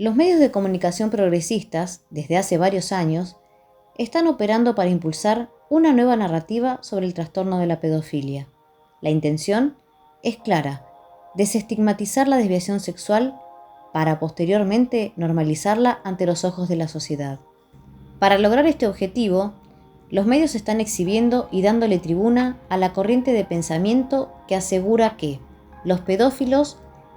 Los medios de comunicación progresistas, desde hace varios años, están operando para impulsar una nueva narrativa sobre el trastorno de la pedofilia. La intención es clara: desestigmatizar la desviación sexual para posteriormente normalizarla ante los ojos de la sociedad. Para lograr este objetivo, los medios están exhibiendo y dándole tribuna a la corriente de pensamiento que asegura que los pedófilos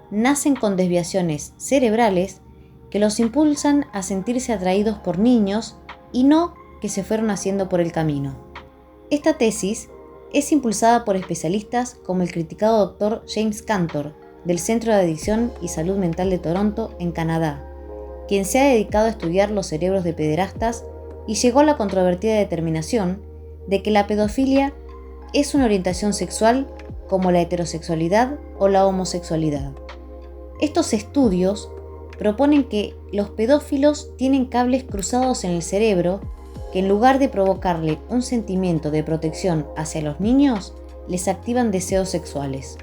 nacen con desviaciones cerebrales que los impulsan a sentirse atraídos por niños y no que se fueron haciendo por el camino. Esta tesis es impulsada por especialistas como el criticado Dr. James Cantor, del Centro de Adicción y Salud Mental de Toronto, en Canadá, quien se ha dedicado a estudiar los cerebros de pederastas y llegó a la controvertida determinación de que la pedofilia es una orientación sexual como la heterosexualidad o la homosexualidad. Estos estudios proponen que los pedófilos tienen cables cruzados en el cerebro que, en lugar de provocarle un sentimiento de protección hacia los niños, les activan deseos sexuales.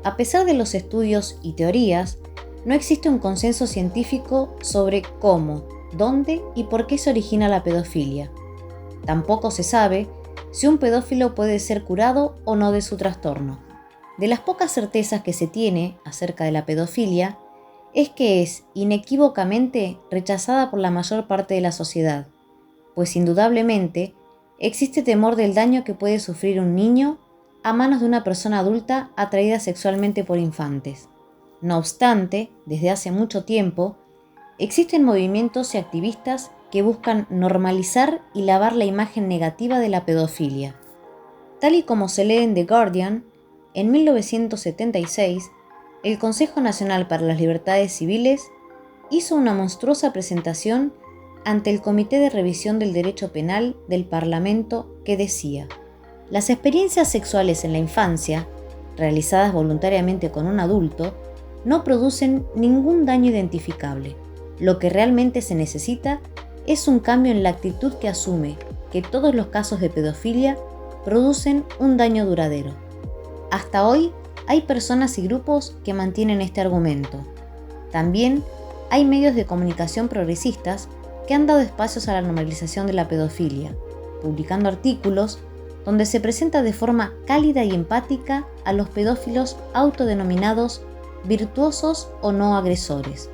A pesar de los estudios y teorías, no existe un consenso científico sobre cómo, dónde y por qué se origina la pedofilia. Tampoco se sabe si un pedófilo puede ser curado o no de su trastorno. De las pocas certezas que se tiene acerca de la pedofilia es que es inequívocamente rechazada por la mayor parte de la sociedad, pues indudablemente existe temor del daño que puede sufrir un niño a manos de una persona adulta atraída sexualmente por infantes. No obstante, desde hace mucho tiempo, existen movimientos y activistas que buscan normalizar y lavar la imagen negativa de la pedofilia. Tal y como se lee en The Guardian, en 1976, el Consejo Nacional para las Libertades Civiles hizo una monstruosa presentación ante el Comité de Revisión del Derecho Penal del Parlamento que decía: las experiencias sexuales en la infancia, realizadas voluntariamente con un adulto, no producen ningún daño identificable. Lo que realmente se necesita es un cambio en la actitud que asume que todos los casos de pedofilia producen un daño duradero. Hasta hoy hay personas y grupos que mantienen este argumento. También hay medios de comunicación progresistas que han dado espacios a la normalización de la pedofilia, publicando artículos donde se presenta de forma cálida y empática a los pedófilos autodenominados virtuosos o no agresores.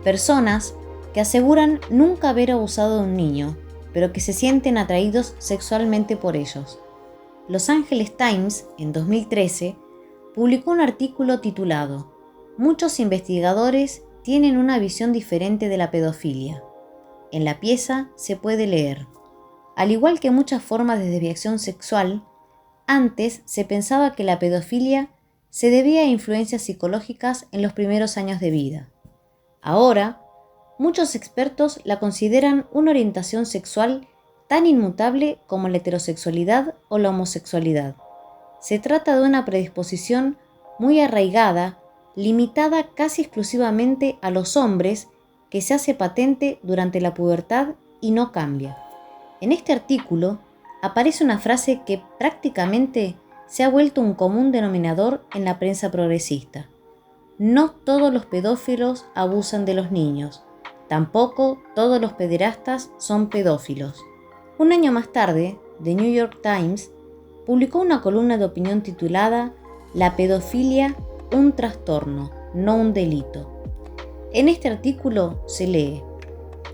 Personas que aseguran nunca haber abusado de un niño, pero que se sienten atraídos sexualmente por ellos. Los Angeles Times, en 2013, publicó un artículo titulado «Muchos investigadores tienen una visión diferente de la pedofilia». En la pieza se puede leer: al igual que muchas formas de desviación sexual, antes se pensaba que la pedofilia se debía a influencias psicológicas en los primeros años de vida. Ahora, muchos expertos la consideran una orientación sexual tan inmutable como la heterosexualidad o la homosexualidad. Se trata de una predisposición muy arraigada, limitada casi exclusivamente a los hombres, que se hace patente durante la pubertad y no cambia. En este artículo aparece una frase que prácticamente se ha vuelto un común denominador en la prensa progresista: no todos los pedófilos abusan de los niños, tampoco todos los pederastas son pedófilos. Un año más tarde, The New York Times publicó una columna de opinión titulada «La pedofilia, un trastorno, no un delito». En este artículo se lee: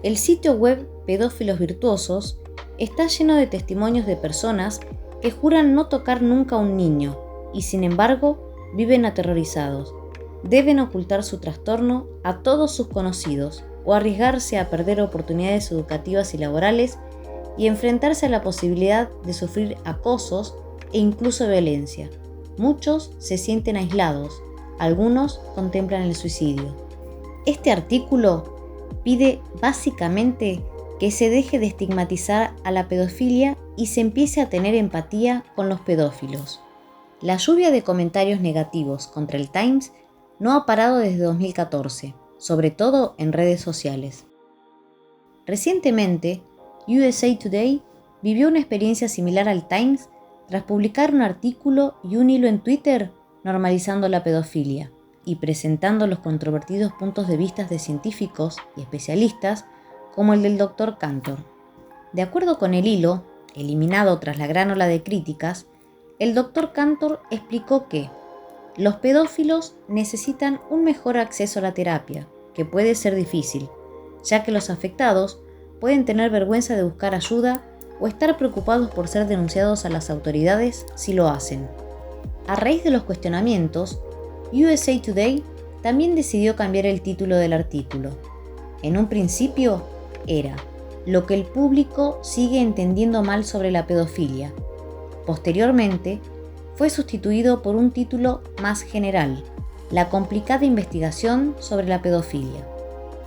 el sitio web Pedófilos Virtuosos está lleno de testimonios de personas que juran no tocar nunca a un niño y, sin embargo, viven aterrorizados. Deben ocultar su trastorno a todos sus conocidos o arriesgarse a perder oportunidades educativas y laborales y enfrentarse a la posibilidad de sufrir acosos e incluso violencia. Muchos se sienten aislados, algunos contemplan el suicidio. Este artículo pide básicamente que se deje de estigmatizar a la pedofilia y se empiece a tener empatía con los pedófilos. La lluvia de comentarios negativos contra el Times no ha parado desde 2014, sobre todo en redes sociales. Recientemente, USA Today vivió una experiencia similar al Times tras publicar un artículo y un hilo en Twitter normalizando la pedofilia. y presentando los controvertidos puntos de vista de científicos y especialistas como el del Dr. Cantor. De acuerdo con el hilo, eliminado tras la gran ola de críticas, el Dr. Cantor explicó que los pedófilos necesitan un mejor acceso a la terapia, que puede ser difícil, ya que los afectados pueden tener vergüenza de buscar ayuda o estar preocupados por ser denunciados a las autoridades si lo hacen. A raíz de los cuestionamientos, USA Today también decidió cambiar el título del artículo. En un principio era "Lo que el público sigue entendiendo mal sobre la pedofilia". Posteriormente, fue sustituido por un título más general: "La complicada investigación sobre la pedofilia".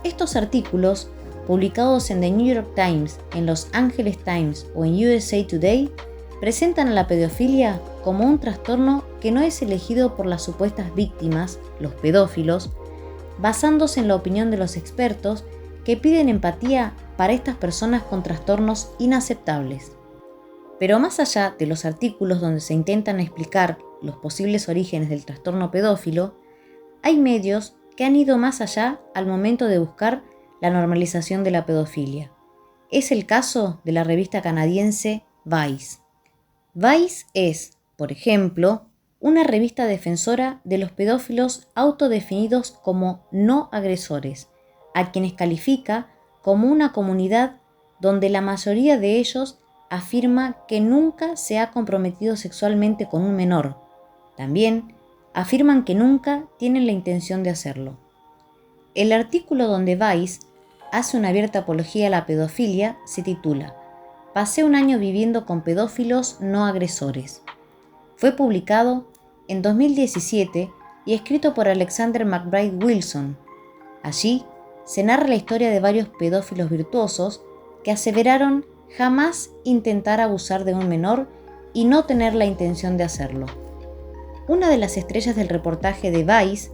Estos artículos, publicados en The New York Times, en Los Angeles Times o en USA Today, presentan a la pedofilia como un trastorno que no es elegido por las supuestas víctimas, los pedófilos, basándose en la opinión de los expertos que piden empatía para estas personas con trastornos inaceptables. Pero más allá de los artículos donde se intentan explicar los posibles orígenes del trastorno pedófilo, hay medios que han ido más allá al momento de buscar la normalización de la pedofilia. Es el caso de la revista canadiense Vice. Vice es, por ejemplo, una revista defensora de los pedófilos autodefinidos como no agresores, a quienes califica como una comunidad donde la mayoría de ellos afirma que nunca se ha comprometido sexualmente con un menor. También afirman que nunca tienen la intención de hacerlo. El artículo donde Vice hace una abierta apología a la pedofilia se titula "Pasé un año viviendo con pedófilos no agresores". Fue publicado en 2017 y escrito por Alexander McBride Wilson. Allí se narra la historia de varios pedófilos virtuosos que aseveraron jamás intentar abusar de un menor y no tener la intención de hacerlo. Una de las estrellas del reportaje de Vice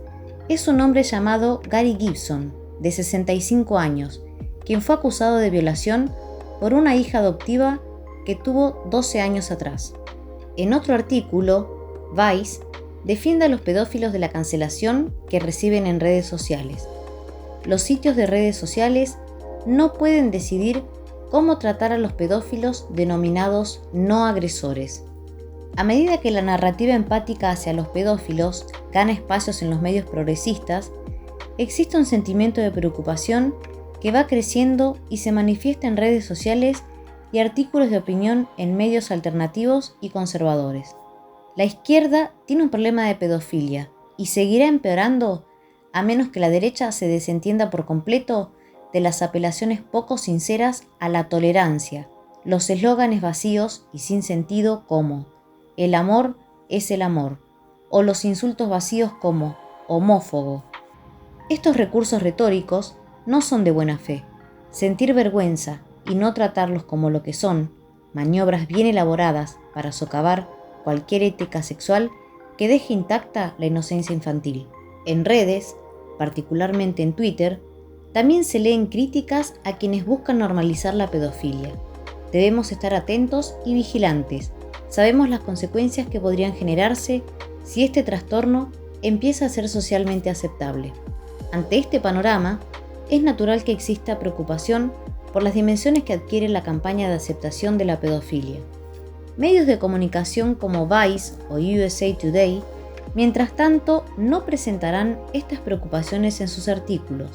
es un hombre llamado Gary Gibson, de 65 años, quien fue acusado de violación por una hija adoptiva que tuvo 12 años atrás. En otro artículo, Vice defiende a los pedófilos de la cancelación que reciben en redes sociales. Los sitios de redes sociales no pueden decidir cómo tratar a los pedófilos denominados no agresores. A medida que la narrativa empática hacia los pedófilos gana espacios en los medios progresistas, existe un sentimiento de preocupación que va creciendo y se manifiesta en redes sociales y artículos de opinión en medios alternativos y conservadores. La izquierda tiene un problema de pedofilia y seguirá empeorando a menos que la derecha se desentienda por completo de las apelaciones poco sinceras a la tolerancia, los eslóganes vacíos y sin sentido como "el amor es el amor" o los insultos vacíos como "homófobo". Estos recursos retóricos no son de buena fe. Sentir vergüenza y no tratarlos como lo que son, maniobras bien elaboradas para socavar cualquier ética sexual que deje intacta la inocencia infantil. En redes, particularmente en Twitter, también se leen críticas a quienes buscan normalizar la pedofilia. Debemos estar atentos y vigilantes. Sabemos las consecuencias que podrían generarse si este trastorno empieza a ser socialmente aceptable. Ante este panorama, es natural que exista preocupación por las dimensiones que adquiere la campaña de aceptación de la pedofilia. Medios de comunicación como Vice o USA Today, mientras tanto, no presentarán estas preocupaciones en sus artículos,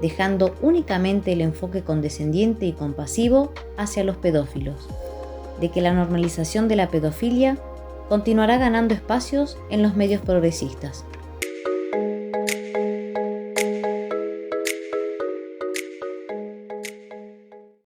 dejando únicamente el enfoque condescendiente y compasivo hacia los pedófilos, de que la normalización de la pedofilia continuará ganando espacios en los medios progresistas.